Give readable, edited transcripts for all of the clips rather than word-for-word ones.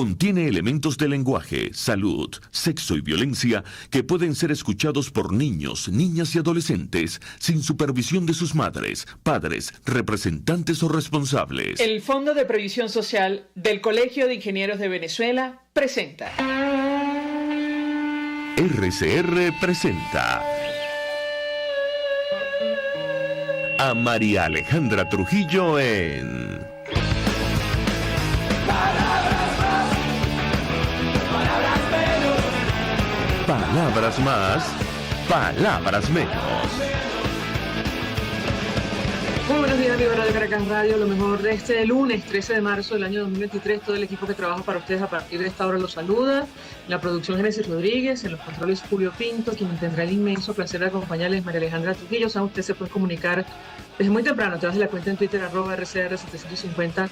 Contiene elementos de lenguaje, salud, sexo y violencia que pueden ser escuchados por niños, niñas y adolescentes sin supervisión de sus madres, padres, representantes o responsables. El Fondo de Previsión Social del Colegio de Ingenieros de Venezuela presenta. RCR presenta a María Alejandra Trujillo en Palabras más, palabras menos. Muy buenos días, amigos de Caracas Radio. Lo mejor de este lunes 13 de marzo del año 2023. Todo el equipo que trabaja para ustedes a partir de esta hora los saluda. La producción Génesis Rodríguez, en los controles Julio Pinto, quien tendrá el inmenso placer de acompañarles, María Alejandra Trujillo. Saben, usted se puede comunicar desde muy temprano a través de la cuenta en Twitter @RCR750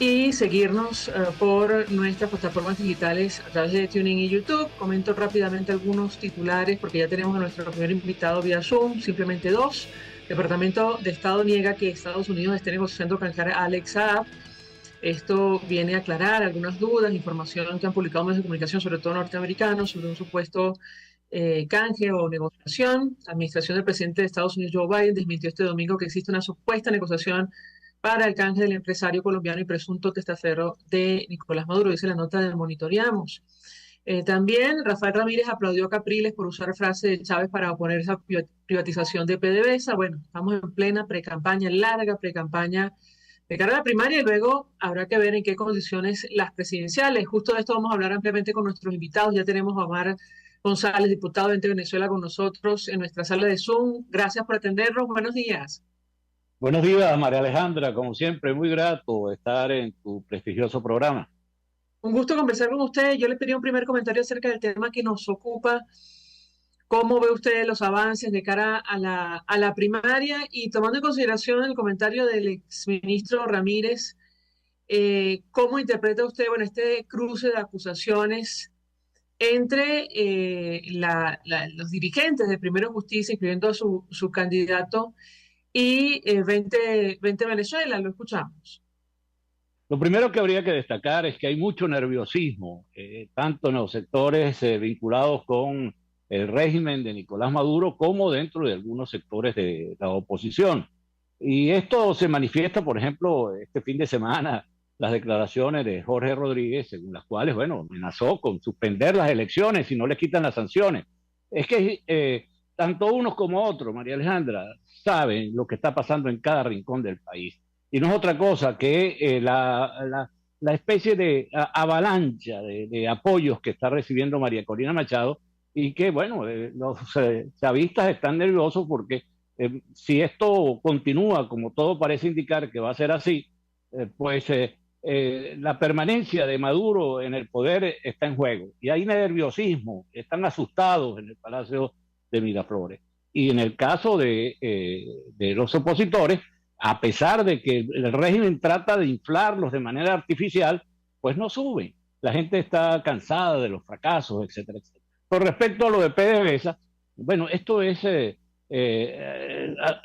y seguirnos por nuestras plataformas digitales a través de TuneIn y YouTube. Comento rápidamente algunos titulares porque ya tenemos a nuestro primer invitado vía Zoom, simplemente dos. Departamento de Estado niega que Estados Unidos esté negociando canjear a Alex Saab. Esto viene a aclarar algunas dudas, información que han publicado medios de comunicación, sobre todo norteamericanos, sobre un supuesto canje o negociación. La administración del presidente de Estados Unidos, Joe Biden, desmintió este domingo que existe una supuesta negociación para el canje del empresario colombiano y presunto testaferro de Nicolás Maduro, dice la nota de Monitoreamos. También Rafael Ramírez aplaudió a Capriles por usar frase de Chávez para oponerse a privatización de PDVSA. Bueno, estamos en plena precampaña, larga precampaña de cara a la primaria, y luego habrá que ver en qué condiciones las presidenciales. Justo de esto vamos a hablar ampliamente con nuestros invitados. Ya tenemos a Omar González, diputado de Venezuela, con nosotros en nuestra sala de Zoom. Gracias por atendernos. Buenos días. Buenos días, María Alejandra. Como siempre, muy grato estar en tu prestigioso programa. Un gusto conversar con usted. Yo le pedí un primer comentario acerca del tema que nos ocupa. ¿Cómo ve usted los avances de cara a la primaria? Y tomando en consideración el comentario del exministro Ramírez, ¿cómo interpreta usted este cruce de acusaciones entre los dirigentes de Primero Justicia, incluyendo a su candidato, y 20 Venezuela? Lo escuchamos. Lo primero que habría que destacar es que hay mucho nerviosismo, tanto en los sectores vinculados con el régimen de Nicolás Maduro como dentro de algunos sectores de la oposición. Y esto se manifiesta, por ejemplo, este fin de semana, las declaraciones de Jorge Rodríguez, según las cuales, amenazó con suspender las elecciones si no le quitan las sanciones. Es que tanto unos como otros, María Alejandra, saben lo que está pasando en cada rincón del país. Y no es otra cosa que la especie de avalancha de apoyos que está recibiendo María Corina Machado, y que, los chavistas están nerviosos porque si esto continúa, como todo parece indicar que va a ser así, la permanencia de Maduro en el poder está en juego. Y hay nerviosismo, están asustados en el Palacio de Miraflores. Y en el caso de los opositores, a pesar de que el régimen trata de inflarlos de manera artificial, pues no suben. La gente está cansada de los fracasos, etcétera, etcétera. Con respecto a lo de PDVSA, esto es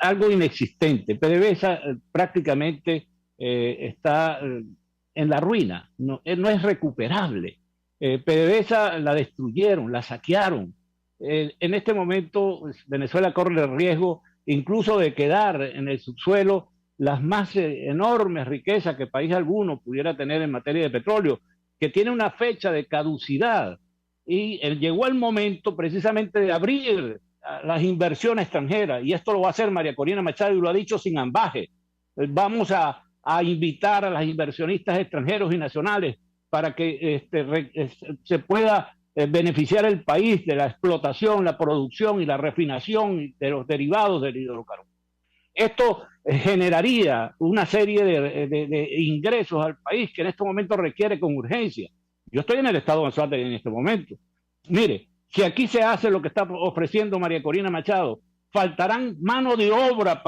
algo inexistente. PDVSA prácticamente está en la ruina, no es recuperable. PDVSA la destruyeron, la saquearon. En este momento Venezuela corre el riesgo incluso de quedar en el subsuelo las más enormes riquezas que país alguno pudiera tener en materia de petróleo, que tiene una fecha de caducidad. Y llegó el momento precisamente de abrir las inversiones extranjeras, y esto lo va a hacer María Corina Machado, y lo ha dicho sin ambaje. Vamos a invitar a los inversionistas extranjeros y nacionales para que se pueda beneficiar el país de la explotación, la producción y la refinación de los derivados del hidrocarburo. Esto generaría una serie de ingresos al país que en este momento requiere con urgencia. Yo estoy en el estado de Anzoátegui en este momento. Mire, si aquí se hace lo que está ofreciendo María Corina Machado, faltarán mano de obra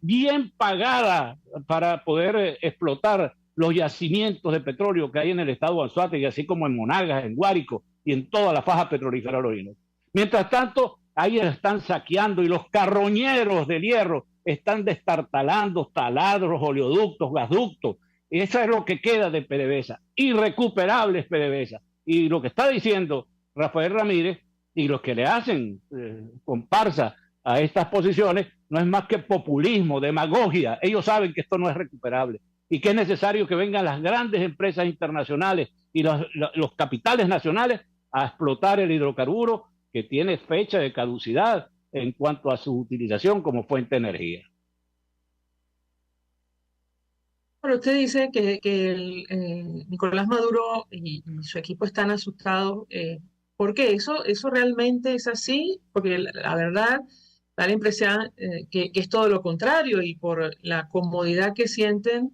bien pagada para poder explotar los yacimientos de petróleo que hay en el estado de Anzoátegui, así como en Monagas, en Guárico y en toda la faja petrolífera del Orinoco. Mientras tanto, ahí están saqueando, y los carroñeros del hierro están destartalando taladros, oleoductos, gasductos, Eso es lo que queda de PDVSA. Irrecuperable es PDVSA. Y lo que está diciendo Rafael Ramírez y los que le hacen comparsa a estas posiciones no es más que populismo, demagogia. Ellos saben que esto no es recuperable y que es necesario que vengan las grandes empresas internacionales y los capitales nacionales a explotar el hidrocarburo que tiene fecha de caducidad en cuanto a su utilización como fuente de energía. Bueno, usted dice que Nicolás Maduro y su equipo están asustados. ¿Por qué? ¿Eso realmente es así? Porque la verdad da la impresión que es todo lo contrario y por la comodidad que sienten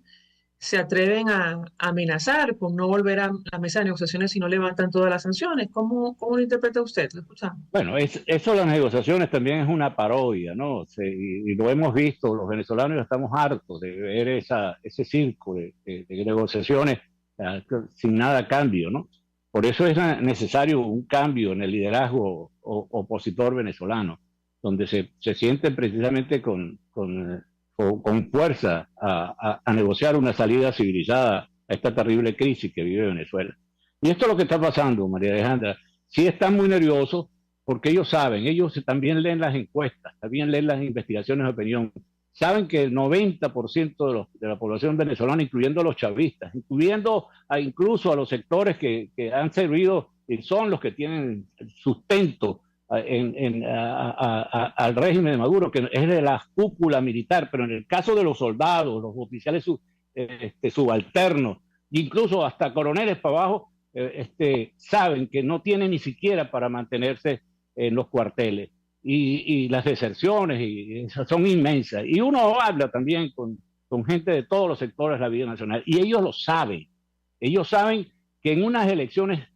se atreven a amenazar con no volver a la mesa de negociaciones si no levantan todas las sanciones. ¿Cómo lo interpreta usted? ¿Lo escuchamos? Bueno, eso de las negociaciones también es una parodia, ¿no? Y lo hemos visto, los venezolanos estamos hartos de ver ese circo de negociaciones sin nada a cambio, ¿no? Por eso es necesario un cambio en el liderazgo opositor venezolano, donde se sienten precisamente con fuerza a negociar una salida civilizada a esta terrible crisis que vive Venezuela. Y esto es lo que está pasando, María Alejandra. Sí están muy nerviosos porque ellos saben, ellos también leen las encuestas, también leen las investigaciones de opinión, saben que el 90% de la población venezolana, incluyendo a los chavistas, incluyendo incluso a los sectores que han servido y son los que tienen sustento al régimen de Maduro, que es de la cúpula militar, pero en el caso de los soldados, los oficiales subalternos, incluso hasta coroneles para abajo, saben que no tienen ni siquiera para mantenerse en los cuarteles. Y las deserciones son inmensas. Y uno habla también con gente de todos los sectores de la vida nacional, y ellos lo saben. Ellos saben que en unas elecciones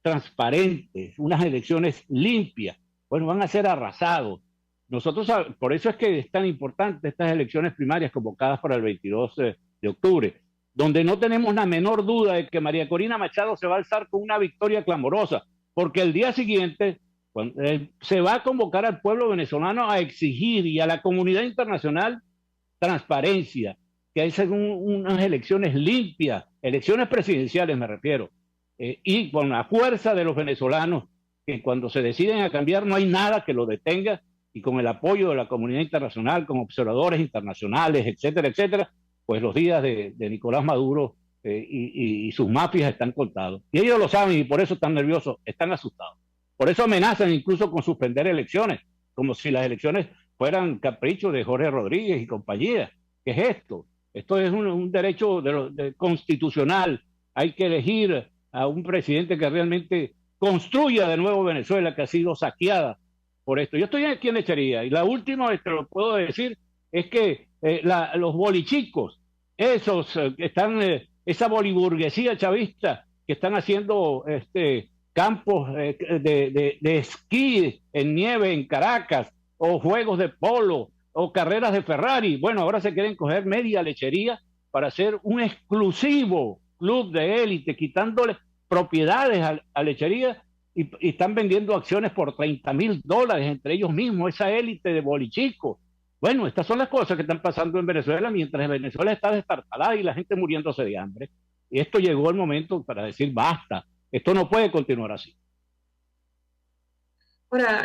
transparentes, unas elecciones limpias, bueno, van a ser arrasados. Nosotros, por eso es que es tan importante estas elecciones primarias convocadas para el 22 de octubre, donde no tenemos la menor duda de que María Corina Machado se va a alzar con una victoria clamorosa, porque el día siguiente se va a convocar al pueblo venezolano a exigir y a la comunidad internacional transparencia, que hay unas elecciones limpias, elecciones presidenciales me refiero, y con la fuerza de los venezolanos, que cuando se deciden a cambiar no hay nada que lo detenga, y con el apoyo de la comunidad internacional, con observadores internacionales, etcétera, etcétera, pues los días de Nicolás Maduro y sus mafias están contados. Y ellos lo saben y por eso están nerviosos, están asustados. Por eso amenazan incluso con suspender elecciones, como si las elecciones fueran caprichos de Jorge Rodríguez y compañía. ¿Qué es esto? Esto es un derecho constitucional. Hay que elegir a un presidente que realmente construya de nuevo Venezuela, que ha sido saqueada por esto. Yo estoy aquí en Lechería y la última vez que lo puedo decir es que los bolichicos, esa boliburguesía chavista que están haciendo campos de esquí en nieve en Caracas, o juegos de polo, o carreras de Ferrari. Bueno, ahora se quieren coger media Lechería para hacer un exclusivo club de élite, quitándole propiedades a Lechería y están vendiendo acciones por $30,000 entre ellos mismos, esa élite de bolichicos. Bueno, estas son las cosas que están pasando en Venezuela mientras Venezuela está destartalada y la gente muriéndose de hambre. Y esto llegó el momento para decir basta. Esto no puede continuar así. Ahora,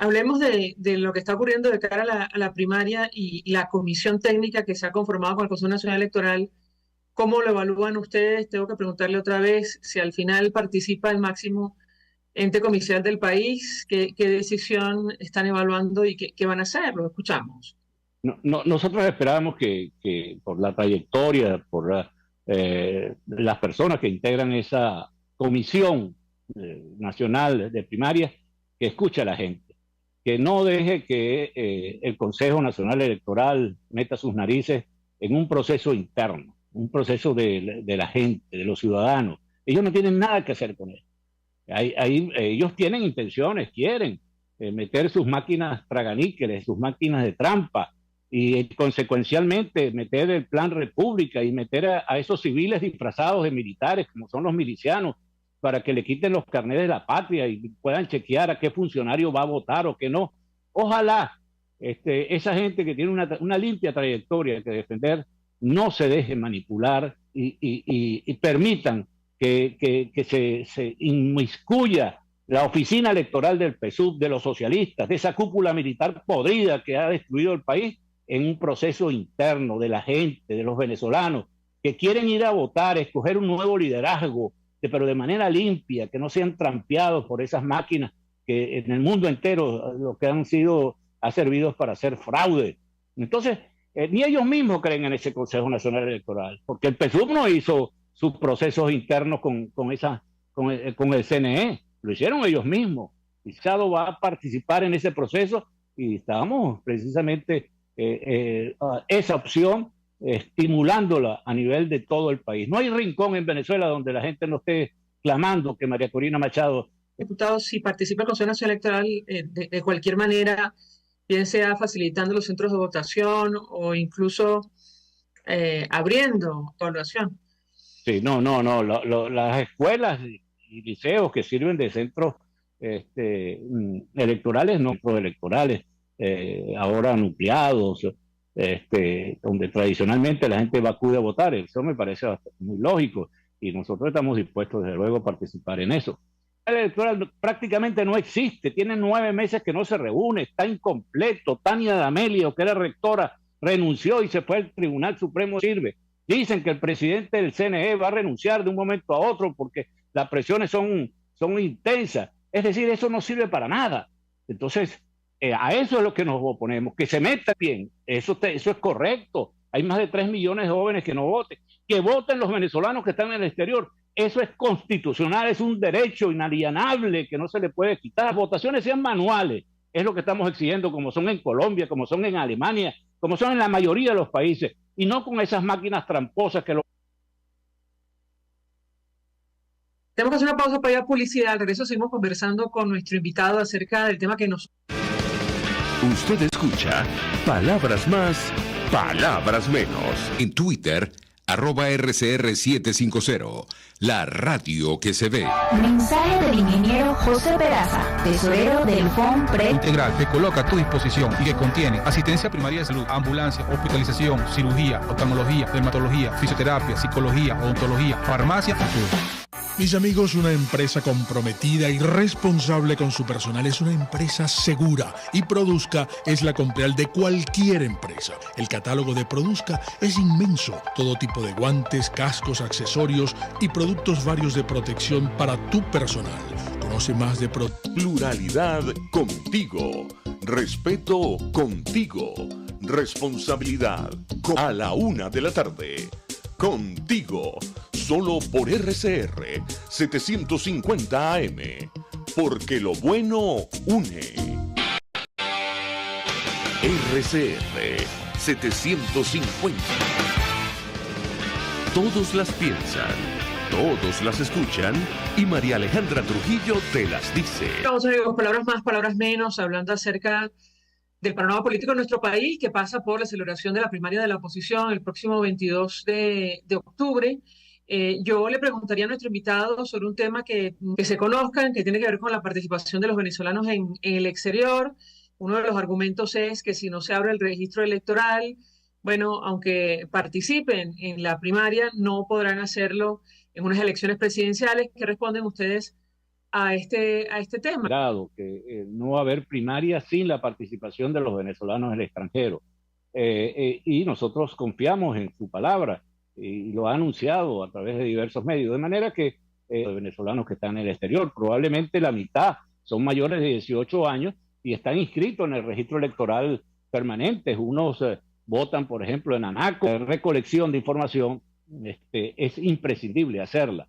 hablemos de lo que está ocurriendo de cara a la primaria y la comisión técnica que se ha conformado con el Consejo Nacional Electoral. ¿Cómo lo evalúan ustedes? Tengo que preguntarle otra vez si al final participa el máximo ente comicial del país, qué decisión están evaluando y qué van a hacer. Lo escuchamos. Nosotros esperábamos que por la trayectoria, por las personas que integran esa comisión nacional de primarias, que escuche a la gente, que no deje que el Consejo Nacional Electoral meta sus narices en un proceso interno, un proceso de la gente, de los ciudadanos. Ellos no tienen nada que hacer con él. Ellos tienen intenciones, quieren meter sus máquinas traganíqueles, sus máquinas de trampa, y consecuencialmente meter el Plan República y meter a esos civiles disfrazados de militares, como son los milicianos, para que le quiten los carnets de la patria y puedan chequear a qué funcionario va a votar o qué no. Ojalá esa gente que tiene una limpia trayectoria que defender no se deje manipular y permitan que se inmiscuya la oficina electoral del PSUV, de los socialistas, de esa cúpula militar podrida que ha destruido el país, en un proceso interno de la gente, de los venezolanos, que quieren ir a votar, escoger un nuevo liderazgo, pero de manera limpia, que no sean trampeados por esas máquinas que en el mundo entero lo que han sido ha servido para hacer fraude. Entonces, ni ellos mismos creen en ese Consejo Nacional Electoral, porque el PSUV no hizo sus procesos internos con el CNE, lo hicieron ellos mismos. Pisado va a participar en ese proceso y estamos precisamente esa opción estimulándola a nivel de todo el país. No hay rincón en Venezuela donde la gente no esté clamando que María Corina Machado... Diputado, si participa el Consejo Nacional Electoral de cualquier manera, bien sea facilitando los centros de votación o incluso abriendo evaluación. Sí, no. Las escuelas y liceos que sirven de centros electorales, no electorales, ahora nucleados, donde tradicionalmente la gente acude a votar. Eso me parece muy lógico y nosotros estamos dispuestos, desde luego, a participar en eso. El electoral prácticamente no existe, tiene 9 meses que no se reúne, está incompleto. Tania D'Amelio, que era rectora, renunció y se fue al Tribunal Supremo. Sirve. Dicen que el presidente del CNE va a renunciar de un momento a otro porque las presiones son intensas. Es decir, eso no sirve para nada. Entonces, a eso es lo que nos oponemos, que se meta bien. Eso es correcto. Hay más de 3 millones de jóvenes que no voten. Que voten los venezolanos que están en el exterior. Eso es constitucional, es un derecho inalienable que no se le puede quitar. Las votaciones sean manuales, es lo que estamos exigiendo, como son en Colombia, como son en Alemania, como son en la mayoría de los países, y no con esas máquinas tramposas que lo... Tenemos que hacer una pausa para ir a publicidad. Al regreso seguimos conversando con nuestro invitado acerca del tema que nos... Usted escucha Palabras Más, Palabras Menos. En Twitter, @RCR750, la radio que se ve. Mensaje del ingeniero José Peraza, tesorero del FONPRED integral que coloca a tu disposición y que contiene asistencia primaria de salud, ambulancia, hospitalización, cirugía, oftalmología, dermatología, fisioterapia, psicología, odontología, farmacia, futuro. Mis amigos, una empresa comprometida y responsable con su personal es una empresa segura, y Produzca es la compleal de cualquier empresa. El catálogo de Produzca es inmenso, todo tipo de guantes, cascos, accesorios y productos varios de protección para tu personal. Conoce más de Pluralidad contigo. Respeto contigo. Responsabilidad a la 1:00 p.m. Contigo. Solo por RCR 750 AM. Porque lo bueno une. RCR 750. Todos las piensan, todos las escuchan y María Alejandra Trujillo te las dice. Vamos a ver, palabras más, palabras menos, hablando acerca del panorama político de nuestro país, que pasa por la celebración de la primaria de la oposición el próximo 22 de octubre. Yo le preguntaría a nuestro invitado sobre un tema que se conozcan, que tiene que ver con la participación de los venezolanos en el exterior. Uno de los argumentos es que si no se abre el registro electoral, bueno, aunque participen en la primaria, no podrán hacerlo en unas elecciones presidenciales. ¿Qué responden ustedes a este tema? Que no va a haber primaria sin la participación de los venezolanos en el extranjero. Y nosotros confiamos en su palabra y lo ha anunciado a través de diversos medios, de manera que los venezolanos que están en el exterior, probablemente la mitad son mayores de 18 años y están inscritos en el registro electoral permanente. Unos votan, por ejemplo, en ANACO. La recolección de información es imprescindible hacerla.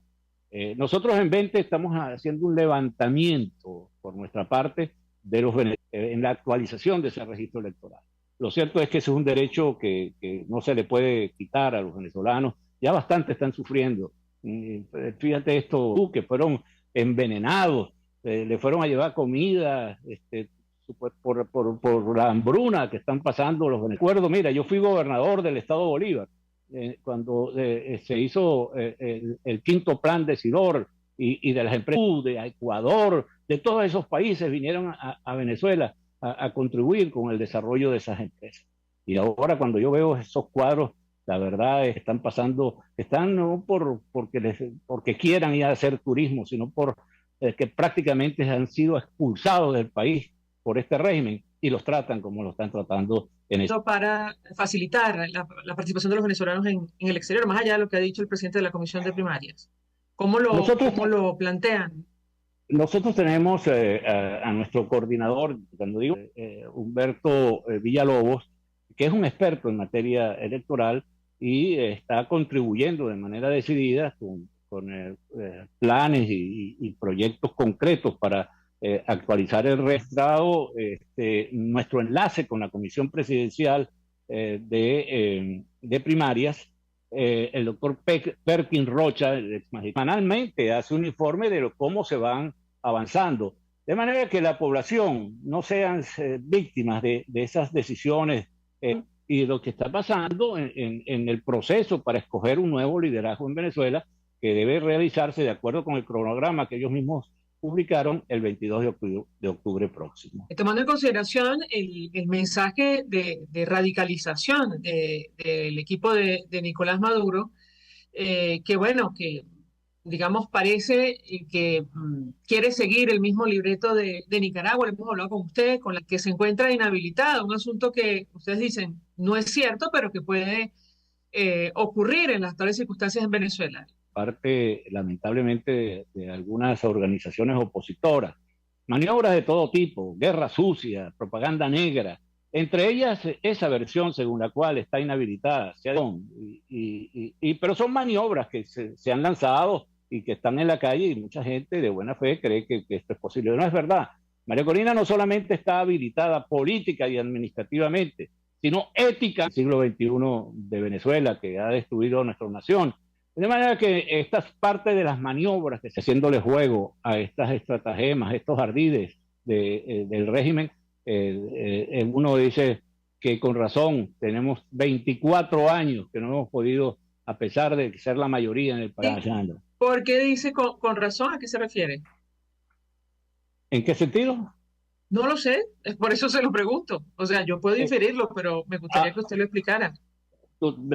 Nosotros en 20 estamos haciendo un levantamiento por nuestra parte de los en la actualización de ese registro electoral. Lo cierto es que ese es un derecho que no se le puede quitar a los venezolanos. Ya bastante están sufriendo. Fíjate esto, que fueron envenenados, le fueron a llevar comida por la hambruna que están pasando los venezolanos. Recuerdo, mira, yo fui gobernador del estado Bolívar cuando se hizo el quinto plan de Sidor y de las empresas de Ecuador, de todos esos países vinieron a Venezuela a contribuir con el desarrollo de esas empresas. Y ahora cuando yo veo esos cuadros La verdad es que están no porque quieran ir a hacer turismo, sino por que prácticamente han sido expulsados del país por este régimen y los tratan como lo están tratando en este. Para facilitar la participación de los venezolanos en el exterior, más allá de lo que ha dicho el presidente de la Comisión de Primarias. ¿Cómo lo plantean? Nosotros tenemos a nuestro coordinador, cuando digo Humberto Villalobos, que es un experto en materia electoral y está contribuyendo de manera decidida con planes y proyectos concretos para actualizar el registrado, nuestro enlace con la Comisión Presidencial de Primarias. El doctor Perkin Rocha, semanalmente hace un informe de cómo se van avanzando, de manera que la población no sean víctimas de esas decisiones y lo que está pasando en el proceso para escoger un nuevo liderazgo en Venezuela, que debe realizarse de acuerdo con el cronograma que ellos mismos publicaron el 22 de octubre próximo. Tomando en consideración el mensaje de radicalización del equipo de Nicolás Maduro, que digamos parece que quiere seguir el mismo libreto de Nicaragua, lo hemos hablado con usted, con la que se encuentra inhabilitada, un asunto que ustedes dicen no es cierto, pero que puede ocurrir en las actuales circunstancias en Venezuela. Parte, lamentablemente, de algunas organizaciones opositoras. Maniobras de todo tipo, guerra sucia, propaganda negra, entre ellas esa versión según la cual está inhabilitada. Pero son maniobras que se han lanzado y que están en la calle y mucha gente de buena fe cree que esto es posible. No es verdad. María Corina no solamente está habilitada política y administrativamente, sino ética en el siglo XXI de Venezuela, que ha destruido nuestra nación. De manera que esta es parte de las maniobras que se haciéndole juego a estas estratagemas, estos ardides del régimen. Uno dice que con razón tenemos 24 años que no hemos podido, a pesar de ser la mayoría en el país. ¿Por qué dice con razón? ¿A qué se refiere? ¿En qué sentido? No lo sé, por eso se lo pregunto. O sea, yo puedo inferirlo, pero me gustaría que usted lo explicara.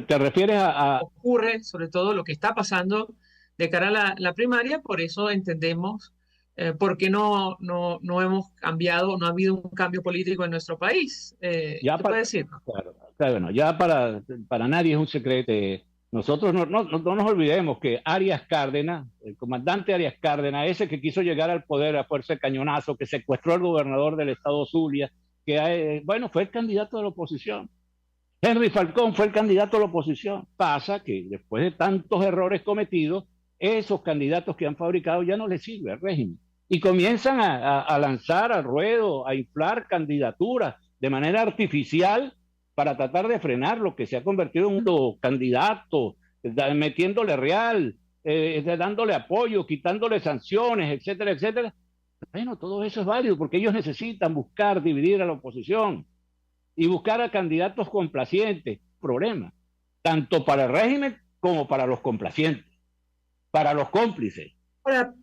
¿Te refieres a...? Ocurre, sobre todo lo que está pasando de cara a la primaria, por eso entendemos por qué no hemos cambiado, no ha habido un cambio político en nuestro país. ¿Qué puede decir? Claro, bueno, ya para nadie es un secreto. Nosotros no nos olvidemos que Arias Cárdenas, el comandante Arias Cárdenas, ese que quiso llegar al poder a fuerza de cañonazo, que secuestró al gobernador del estado Zulia, que fue el candidato de la oposición. Henry Falcón fue el candidato de la oposición. Pasa que después de tantos errores cometidos, esos candidatos que han fabricado ya no les sirve al régimen. Y comienzan a lanzar al ruedo, a inflar candidaturas de manera artificial para tratar de frenar lo que se ha convertido en un candidato, metiéndole real, dándole apoyo, quitándole sanciones, etcétera, etcétera. Bueno, todo eso es válido porque ellos necesitan buscar dividir a la oposición y buscar a candidatos complacientes. Problema, tanto para el régimen como para los complacientes, para los cómplices. Ahora,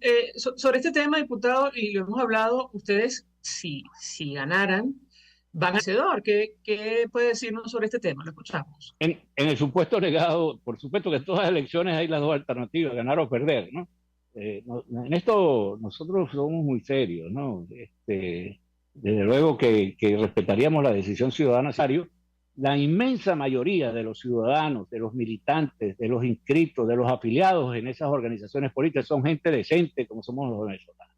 sobre este tema, diputado, y lo hemos hablado, ustedes, si ganaran, van a vencedor. ¿Qué puede decirnos sobre este tema? Lo escuchamos. En el supuesto negado, por supuesto que en todas las elecciones hay las dos alternativas, ganar o perder, ¿no? En esto nosotros somos muy serios, ¿no? Desde luego que respetaríamos la decisión ciudadana. La inmensa mayoría de los ciudadanos, de los militantes, de los inscritos, de los afiliados en esas organizaciones políticas son gente decente, como somos los venezolanos.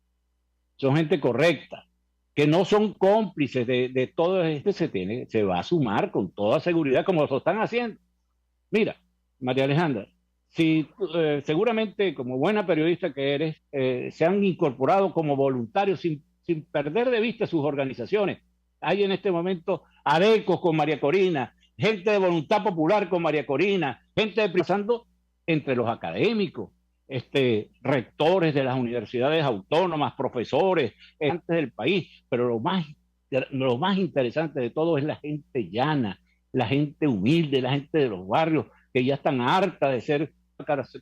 Son gente correcta, que no son cómplices de todo esto. Se va a sumar con toda seguridad, como lo están haciendo. Mira, María Alejandra, si seguramente como buena periodista que eres, se han incorporado como voluntarios sin perder de vista sus organizaciones. Hay en este momento adecos con María Corina, gente de Voluntad Popular con María Corina, gente pasando entre los académicos, rectores de las universidades autónomas, profesores, antes del país, pero lo más interesante de todo es la gente llana, la gente humilde, la gente de los barrios, que ya están harta de ser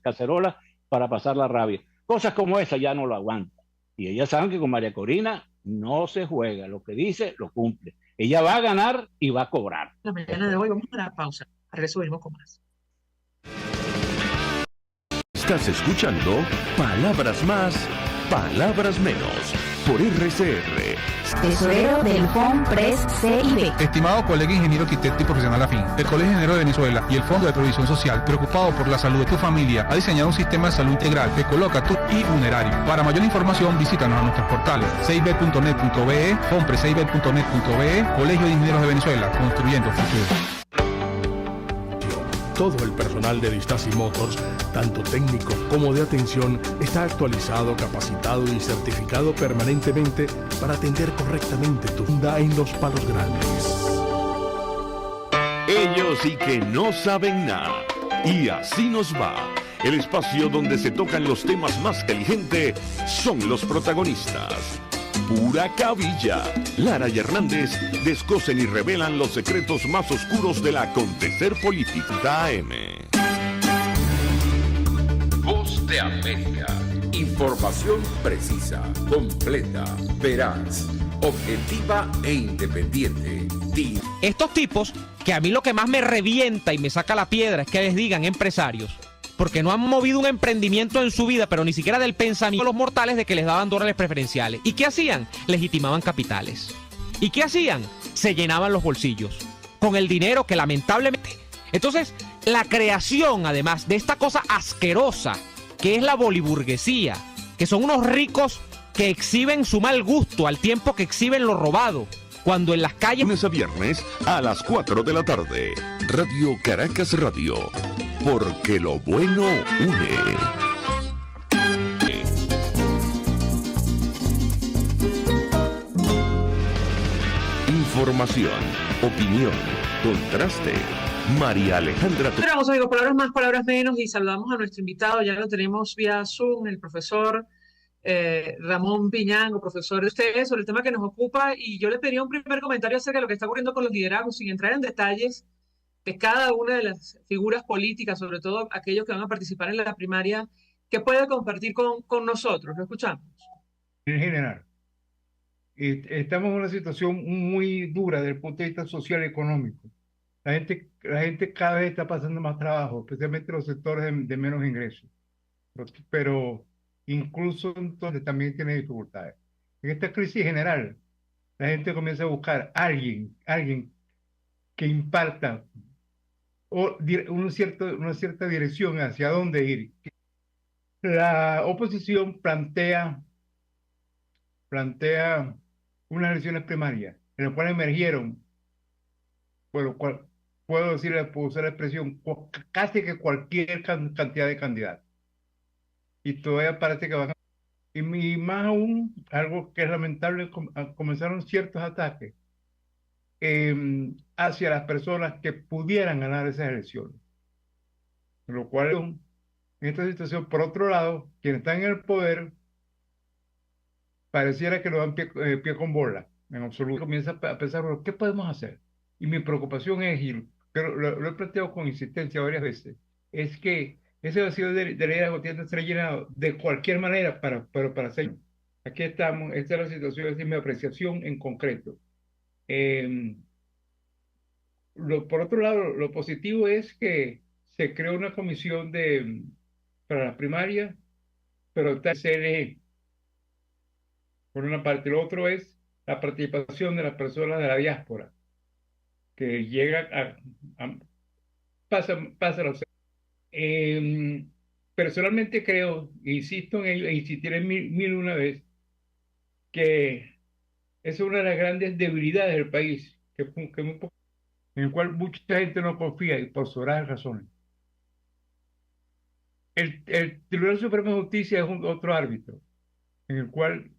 cacerolas para pasar la rabia. Cosas como esa ya no lo aguantan. Y ellas saben que con María Corina no se juega, lo que dice lo cumple. Ella va a ganar y va a cobrar. La mañana de hoy vamos a la pausa, regresamos con más. Estás escuchando Palabras Más, Palabras Menos por RCR. Tesorero del FONPRES CIB. Estimado colega ingeniero arquitecto y profesional afín, el Colegio de Ingenieros de Venezuela y el Fondo de Previsión Social, preocupado por la salud de tu familia, ha diseñado un sistema de salud integral que coloca tu y funerario. Para mayor información, visítanos a nuestros portales cib.net.be, fonprescib.net.be, Colegio de Ingenieros de Venezuela, construyendo futuro. Todo el personal de Distaci Motors, tanto técnico como de atención, está actualizado, capacitado y certificado permanentemente para atender correctamente tu Honda en los Palos Grandes. Ellos sí que no saben nada. Y así nos va. El espacio donde se tocan los temas más calientes son los protagonistas. Pura cabilla. Lara y Hernández descosen y revelan los secretos más oscuros del acontecer político. AM. Voz de América. Información precisa, completa, veraz, objetiva e independiente. Estos tipos, que a mí lo que más me revienta y me saca la piedra es que les digan empresarios, porque no han movido un emprendimiento en su vida, pero ni siquiera del pensamiento de los mortales de que les daban dólares preferenciales. ¿Y qué hacían? Legitimaban capitales. ¿Y qué hacían? Se llenaban los bolsillos con el dinero que lamentablemente... Entonces, la creación, además, de esta cosa asquerosa, que es la boliburguesía, que son unos ricos que exhiben su mal gusto al tiempo que exhiben lo robado, cuando en las calles... Lunes a viernes a las 4 de la tarde. Radio Caracas Radio. Porque lo bueno une. Información, opinión, contraste. María Alejandra. Esperamos, amigos, palabras más, palabras menos, y saludamos a nuestro invitado. Ya lo tenemos vía Zoom, el profesor Ramón Piñango, profesor de ustedes, sobre el tema que nos ocupa. Y yo le pediría un primer comentario acerca de lo que está ocurriendo con los liderazgos, sin entrar en detalles de cada una de las figuras políticas, sobre todo aquellos que van a participar en la primaria, que puede compartir con nosotros. Lo escuchamos. En general, estamos en una situación muy dura desde el punto de vista social y económico. La gente cada vez está pasando más trabajo, especialmente los sectores de menos ingresos. Pero incluso entonces también tiene dificultades. En esta crisis general, la gente comienza a buscar alguien que imparta una cierta dirección hacia dónde ir. La oposición plantea unas elecciones primarias, en las cuales emergieron, puedo usar la expresión, casi que cualquier cantidad de candidatos. Y todavía parece que van a... Y más aún, algo que es lamentable, comenzaron ciertos ataques hacia las personas que pudieran ganar esas elecciones. Lo cual, en esta situación, por otro lado, quienes están en el poder, pareciera que lo dan pie con bola, en absoluto. Comienza a pensar, bueno, ¿qué podemos hacer? Y mi preocupación es, pero lo he planteado con insistencia varias veces, es que ese vacío de liderazgo tiende a ser llenado de cualquier manera para hacerlo. Aquí estamos, esta es la situación, esta es mi apreciación en concreto. Por otro lado, lo positivo es que se creó una comisión para las primarias, pero está el CNE, por una parte. Lo otro es la participación de las personas de la diáspora, que llegan pasa los... personalmente creo, insisto en ello, e insistiré mil una vez, que es una de las grandes debilidades del país, en el cual mucha gente no confía, y por sobradas razones. El Tribunal Supremo de Justicia es otro árbitro, en el cual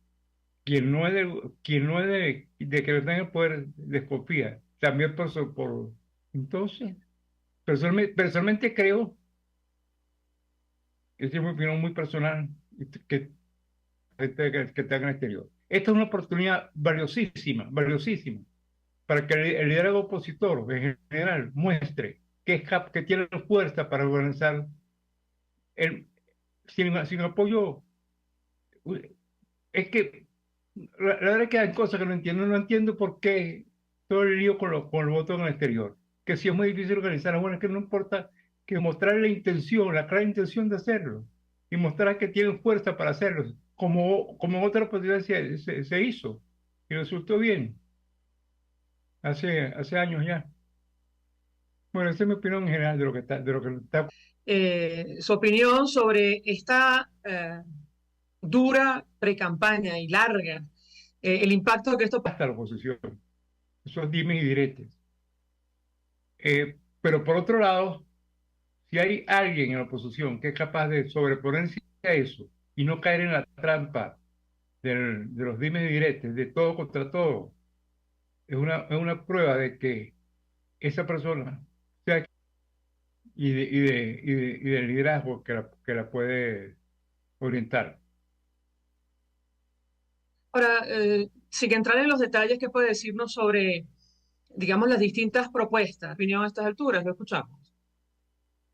quien no es de que está en el poder desconfía, también por entonces, personalmente creo, esta es mi opinión muy personal, que está en el exterior. Esta es una oportunidad valiosísima, para que el liderazgo opositor en general muestre que tiene fuerza para organizar sin apoyo. Es que la verdad es que hay cosas que no entiendo por qué todo el lío con el voto en el exterior, que si es muy difícil organizar, bueno, es que no importa que mostrar la intención, la clara intención de hacerlo, y mostrar que tienen fuerza para hacerlo, como otra oportunidad se hizo y resultó bien hace años ya. Bueno, esa es mi opinión en general de lo que está. Su opinión sobre esta dura precampaña y larga, el impacto que esto... Hasta la oposición, esos dimes y diretes. Pero por otro lado, si hay alguien en la oposición que es capaz de sobreponerse a eso y no caer en la trampa de los dimes y diretes, de todo contra todo, es una prueba de que esa persona sea y de liderazgo que la puede orientar. Ahora, sin entrar en los detalles, ¿qué puede decirnos sobre, digamos, las distintas propuestas? ¿Opinión a estas alturas? Lo escuchamos.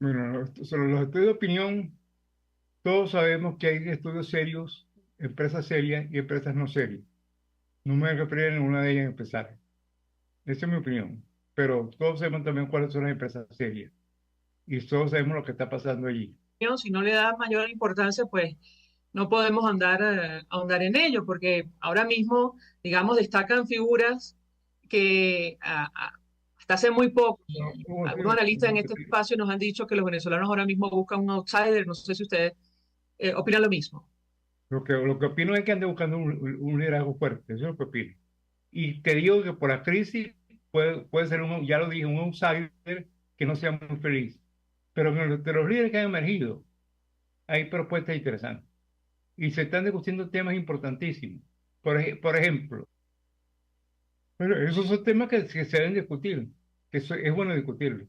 Bueno, sobre los estudios de opinión, todos sabemos que hay estudios serios, empresas serias y empresas no serias. No me voy a referir a ninguna de ellas en empezar. Esa es mi opinión. Pero todos sabemos también cuáles son las empresas serias. Y todos sabemos lo que está pasando allí. Si no le da mayor importancia, pues no podemos ahondar en ello, porque ahora mismo, digamos, destacan figuras que hasta hace muy poco, algunos analistas en este espacio nos han dicho que los venezolanos ahora mismo buscan un outsider. No sé si ustedes opinan lo mismo. Lo que opino es que ande buscando un liderazgo fuerte, eso es lo que opino. Y te digo que por la crisis puede ser, ya lo dije, un outsider que no sea muy feliz. Pero de los líderes que han emergido, hay propuestas interesantes. Y se están discutiendo temas importantísimos. Por ejemplo, bueno, esos son temas que se deben discutir, que es bueno discutirlo.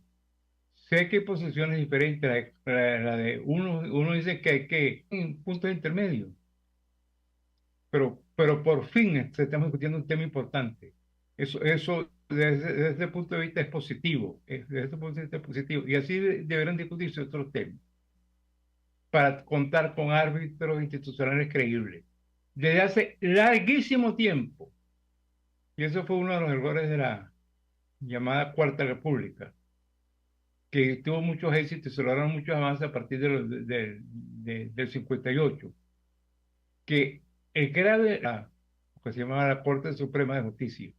Sé que hay posiciones diferentes, la de uno dice que hay que en puntos intermedios, pero por fin se está discutiendo un tema importante. Eso desde ese punto de vista es positivo, desde ese punto de vista es positivo, y así deberán discutirse otros temas para contar con árbitros institucionales creíbles. Desde hace larguísimo tiempo, y eso fue uno de los errores de la llamada Cuarta República, que tuvo muchos éxitos y se lograron muchos avances a partir del 58, que el que era lo que se llamaba la Corte Suprema de Justicia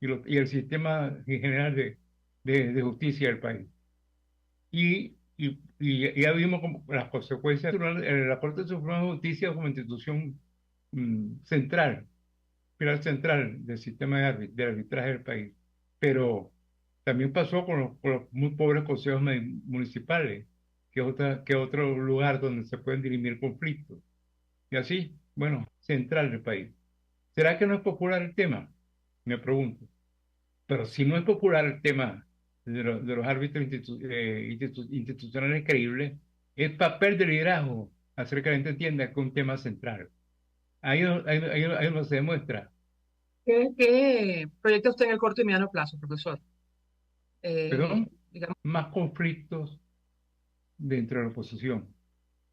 y el sistema en general de justicia del país. Y ya vimos como las consecuencias. La Corte Suprema de Justicia como institución central, pilar central del sistema de arbitraje del país. Pero también pasó con los muy pobres consejos municipales, que es otro lugar donde se pueden dirimir conflictos. Y así, bueno, central del país. ¿Será que no es popular el tema? Me pregunto. Pero si no es popular el tema de los árbitros institucionales creíbles, es papel de liderazgo hacer que la gente entienda que es un tema central. Ahí no se demuestra. ¿Qué proyecta usted en el corto y mediano plazo, profesor? Perdón, más conflictos dentro de la oposición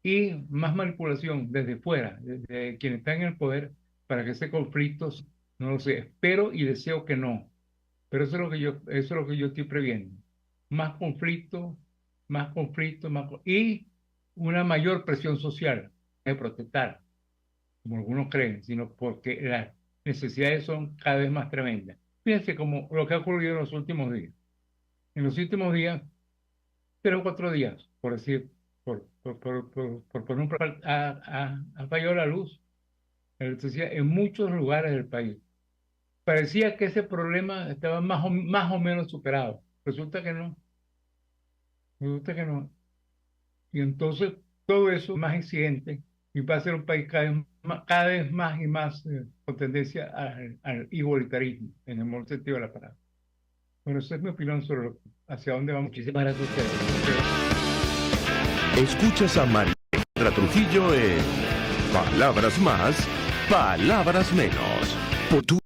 y más manipulación desde fuera, desde quienes están en el poder, para que ese conflicto, no lo sé, espero y deseo que no. Pero eso es lo que yo estoy previendo. Más conflicto, y una mayor presión social de protestar, como algunos creen, sino porque las necesidades son cada vez más tremendas. Fíjense como lo que ha ocurrido en los últimos días. En los últimos días, 3 o 4 días, por decir, por poner ha fallado la luz, la electricidad en muchos lugares del país. Parecía que ese problema estaba más o menos superado. Resulta que no. Y entonces todo eso más exigente y va a ser un país cada vez más y más con tendencia al igualitarismo, en el buen sentido de la palabra. Bueno, esa es mi opinión sobre hacia dónde vamos. Muchísimas gracias a ustedes. Escuchas a María Trujillo en Palabras Más, Palabras Menos. Por tu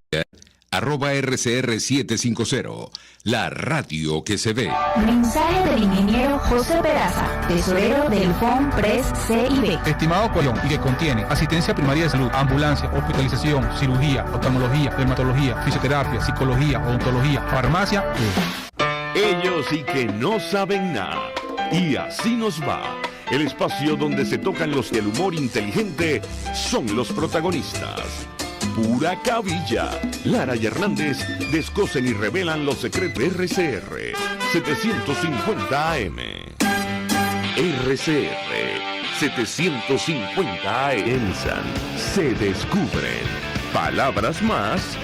@RCR750, la radio que se ve. Mensaje del ingeniero José Peraza, tesorero del FONPRES CIB. Estimado Colón, y que contiene asistencia primaria de salud, ambulancia, hospitalización, cirugía, oftalmología, dermatología, fisioterapia, psicología, odontología, farmacia. Ellos sí que no saben nada. Y así nos va. el espacio donde se tocan los que el humor inteligente son los protagonistas. Pura cabilla. Lara y Hernández descosen y revelan los secretos. RCR 750 AM. RCR 750 AM. Piensan, se descubren. Palabras más,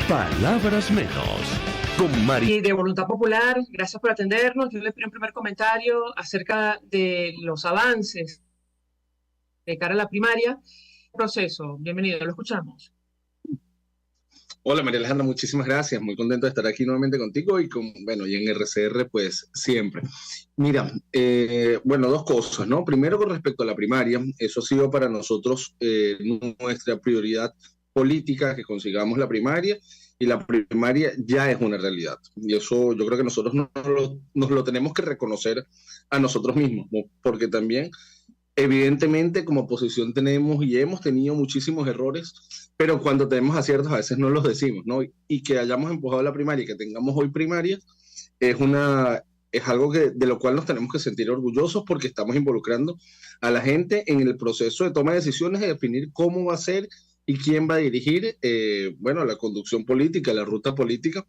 palabras menos. Con María. Y de Voluntad Popular, gracias por atendernos. Yo le pido un primer comentario acerca de los avances de cara a la primaria. Proceso, bienvenido, lo escuchamos. Hola María Alejandra, muchísimas gracias, muy contento de estar aquí nuevamente contigo y y en RCR pues siempre. Mira, dos cosas, ¿no? Primero con respecto a la primaria, eso ha sido para nosotros nuestra prioridad política, que consigamos la primaria, y la primaria ya es una realidad. Y eso yo creo que nosotros nos lo tenemos que reconocer a nosotros mismos, ¿no? Porque también evidentemente como oposición tenemos y hemos tenido muchísimos errores, pero cuando tenemos aciertos a veces no los decimos, ¿no? Y que hayamos empujado la primaria y que tengamos hoy primaria es algo de lo cual nos tenemos que sentir orgullosos, porque estamos involucrando a la gente en el proceso de toma de decisiones, de definir cómo va a ser y quién va a dirigir la conducción política, la ruta política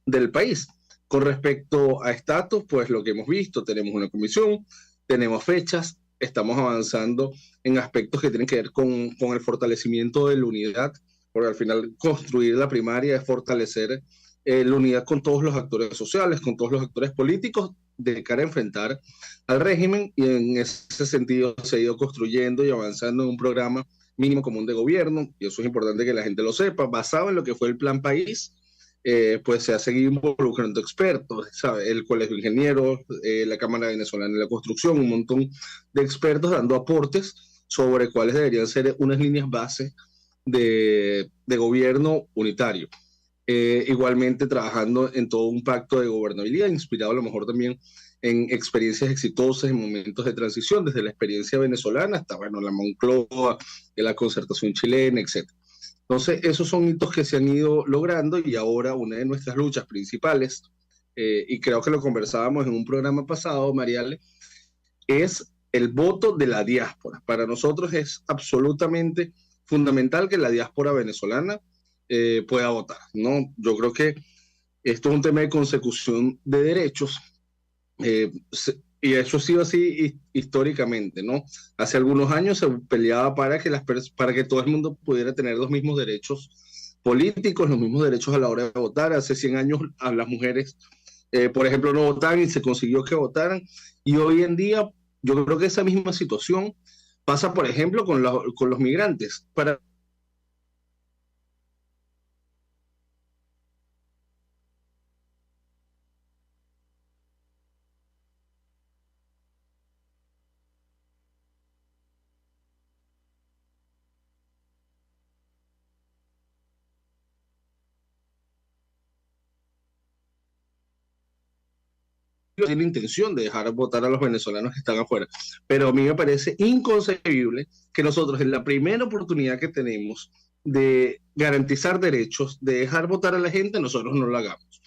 del país. Con respecto a estatus, pues lo que hemos visto, tenemos una comisión, tenemos fechas, estamos avanzando en aspectos que tienen que ver con el fortalecimiento de la unidad, porque al final construir la primaria es fortalecer la unidad con todos los actores sociales, con todos los actores políticos, de cara a enfrentar al régimen, y en ese sentido se ha ido construyendo y avanzando en un programa mínimo común de gobierno, y eso es importante que la gente lo sepa, basado en lo que fue el Plan País. Pues se ha seguido involucrando expertos, ¿sabe? El Colegio de Ingenieros, la Cámara Venezolana de la Construcción, un montón de expertos dando aportes sobre cuáles deberían ser unas líneas base de gobierno unitario. Igualmente trabajando en todo un pacto de gobernabilidad, inspirado a lo mejor también en experiencias exitosas en momentos de transición, desde la experiencia venezolana hasta la Moncloa, la concertación chilena, etc. Entonces, esos son hitos que se han ido logrando, y ahora una de nuestras luchas principales, y creo que lo conversábamos en un programa pasado, Mariale, es el voto de la diáspora. Para nosotros es absolutamente fundamental que la diáspora venezolana pueda votar, ¿no? Yo creo que esto es un tema de consecución de derechos, y eso ha sido así históricamente, ¿no? Hace algunos años se peleaba para que todo el mundo pudiera tener los mismos derechos políticos, los mismos derechos a la hora de votar. Hace 100 años a las mujeres, por ejemplo, no votaban y se consiguió que votaran. Y hoy en día yo creo que esa misma situación pasa, por ejemplo, con los migrantes. Tiene intención de dejar votar a los venezolanos que están afuera, pero a mí me parece inconcebible que nosotros, en la primera oportunidad que tenemos de garantizar derechos, de dejar votar a la gente, nosotros no lo hagamos.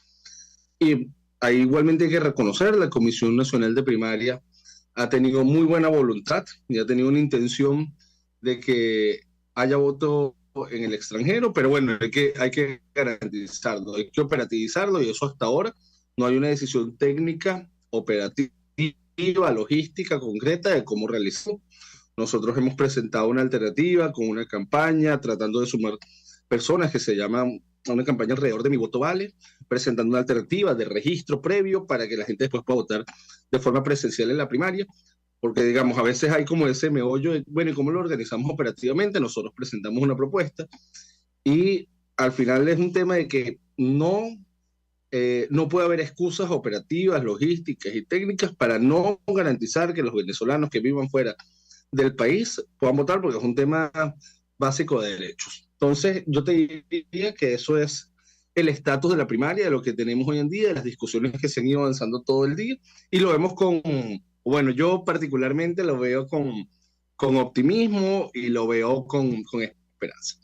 Y ahí igualmente hay que reconocer, la Comisión Nacional de Primaria ha tenido muy buena voluntad y ha tenido una intención de que haya voto en el extranjero, pero bueno, hay que garantizarlo, hay que operativizarlo, y eso hasta ahora no hay una decisión técnica, operativa, logística concreta de cómo realizarlo. Nosotros hemos presentado una alternativa con una campaña tratando de sumar personas que se llama una campaña alrededor de Mi Voto Vale, presentando una alternativa de registro previo para que la gente después pueda votar de forma presencial en la primaria, porque digamos, a veces hay como ese meollo de, bueno, ¿y cómo lo organizamos operativamente? Nosotros presentamos una propuesta y al final es un tema de que no puede haber excusas operativas, logísticas y técnicas para no garantizar que los venezolanos que vivan fuera del país puedan votar, porque es un tema básico de derechos. Entonces, yo te diría que eso es el estatus de la primaria, de lo que tenemos hoy en día, de las discusiones que se han ido avanzando todo el día, y lo vemos yo particularmente lo veo con optimismo y lo veo con esperanza.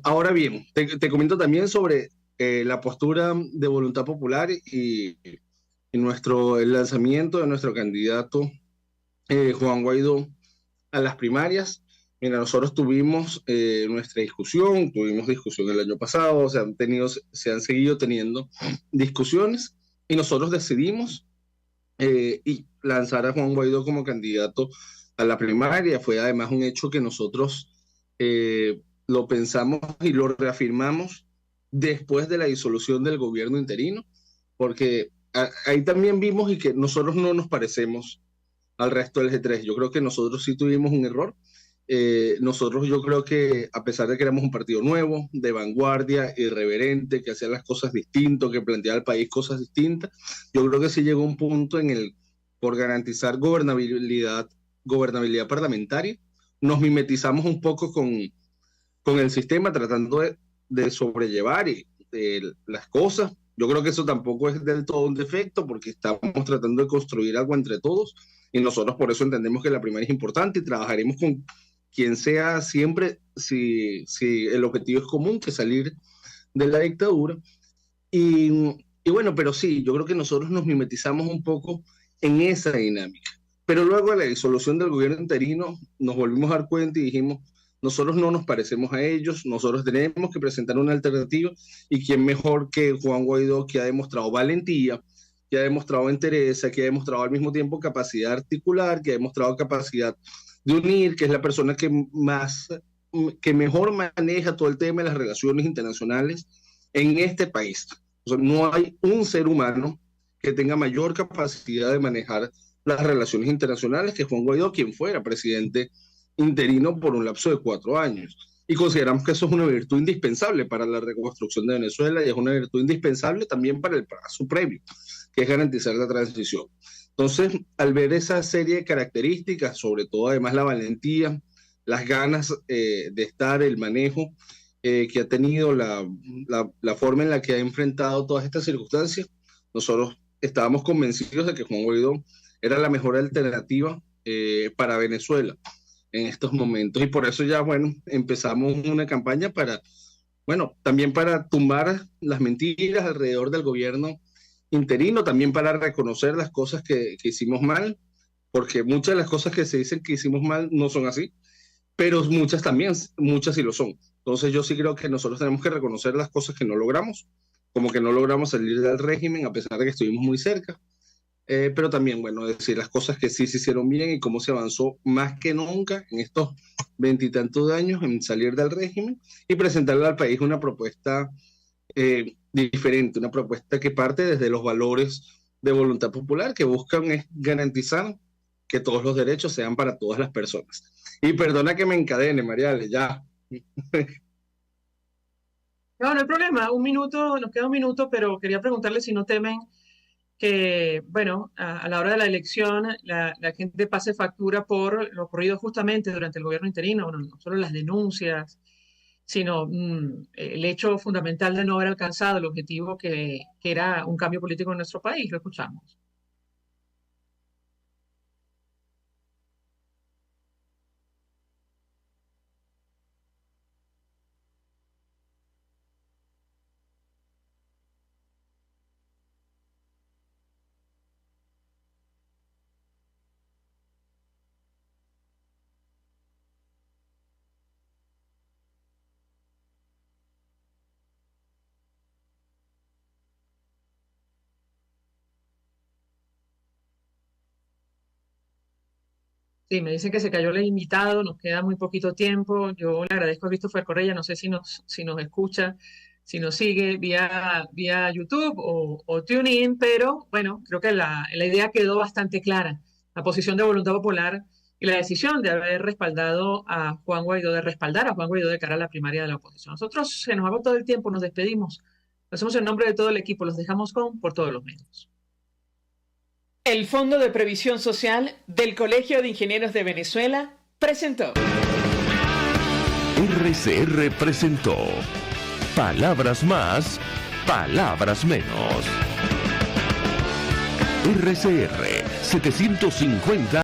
Ahora bien, te comento también sobre la postura de Voluntad Popular y el lanzamiento de nuestro candidato Juan Guaidó a las primarias. Mira, nosotros tuvimos nuestra discusión, tuvimos discusión el año pasado, se han seguido teniendo discusiones y nosotros decidimos y lanzar a Juan Guaidó como candidato a la primaria. Fue además un hecho que nosotros lo pensamos y lo reafirmamos después de la disolución del gobierno interino, porque ahí también vimos y que nosotros no nos parecemos al resto del G3. Yo creo que nosotros sí tuvimos un error. Nosotros yo creo que a pesar de que éramos un partido nuevo, de vanguardia, irreverente, que hacía las cosas distintas, que planteaba al país cosas distintas, yo creo que sí llegó un punto en el, por garantizar gobernabilidad parlamentaria, nos mimetizamos un poco con el sistema, tratando de sobrellevar las cosas. Yo creo que eso tampoco es del todo un defecto, porque estamos tratando de construir algo entre todos, y nosotros por eso entendemos que la primaria es importante y trabajaremos con quien sea siempre, si el objetivo es común, que salir de la dictadura. Y bueno, pero sí, yo creo que nosotros nos mimetizamos un poco en esa dinámica. Pero luego de la disolución del gobierno interino, nos volvimos a dar cuenta y dijimos, nosotros no nos parecemos a ellos, nosotros tenemos que presentar una alternativa, y quién mejor que Juan Guaidó, que ha demostrado valentía, que ha demostrado entereza, que ha demostrado al mismo tiempo capacidad de articular, que ha demostrado capacidad de unir, que es la persona que mejor maneja todo el tema de las relaciones internacionales en este país. O sea, no hay un ser humano que tenga mayor capacidad de manejar las relaciones internacionales que Juan Guaidó, quien fuera presidente interino por un lapso de 4 años. Y consideramos que eso es una virtud indispensable para la reconstrucción de Venezuela, y es una virtud indispensable también para el paso previo, que es garantizar la transición. Entonces, al ver esa serie de características, sobre todo además la valentía, las ganas de estar, el manejo que ha tenido, la forma en la que ha enfrentado todas estas circunstancias, nosotros estábamos convencidos de que Juan Guaidó era la mejor alternativa para Venezuela en estos momentos. Y por eso ya, bueno, empezamos una campaña también para tumbar las mentiras alrededor del gobierno interino, también para reconocer las cosas que hicimos mal, porque muchas de las cosas que se dicen que hicimos mal no son así, pero muchas sí lo son. Entonces yo sí creo que nosotros tenemos que reconocer las cosas que no logramos, como que no logramos salir del régimen a pesar de que estuvimos muy cerca, pero también, bueno, decir las cosas que sí se hicieron bien y cómo se avanzó más que nunca en estos 20 y tantos años en salir del régimen, y presentarle al país una propuesta diferente, una propuesta que parte desde los valores de voluntad popular, que buscan es garantizar que todos los derechos sean para todas las personas. Y perdona que me encadene, Mariale, ya. No hay problema, nos queda un minuto, pero quería preguntarle si no temen que, bueno, a la hora de la elección la gente pase factura por lo ocurrido justamente durante el gobierno interino, bueno, no solo las denuncias, sino el hecho fundamental de no haber alcanzado el objetivo que era un cambio político en nuestro país. Lo escuchamos. Sí, me dicen que se cayó el invitado, nos queda muy poquito tiempo. Yo le agradezco a Christopher Correia, no sé si nos escucha, si nos sigue vía YouTube o TuneIn, pero bueno, creo que la idea quedó bastante clara. La posición de Voluntad Popular y la decisión de haber respaldado a Juan Guaidó, de respaldar a Juan Guaidó de cara a la primaria de la oposición. Nosotros se nos agotó el tiempo, nos despedimos. Lo hacemos en nombre de todo el equipo, los dejamos por todos los medios. El Fondo de Previsión Social del Colegio de Ingenieros de Venezuela presentó. RCR presentó Palabras Más, Palabras Menos. RCR 750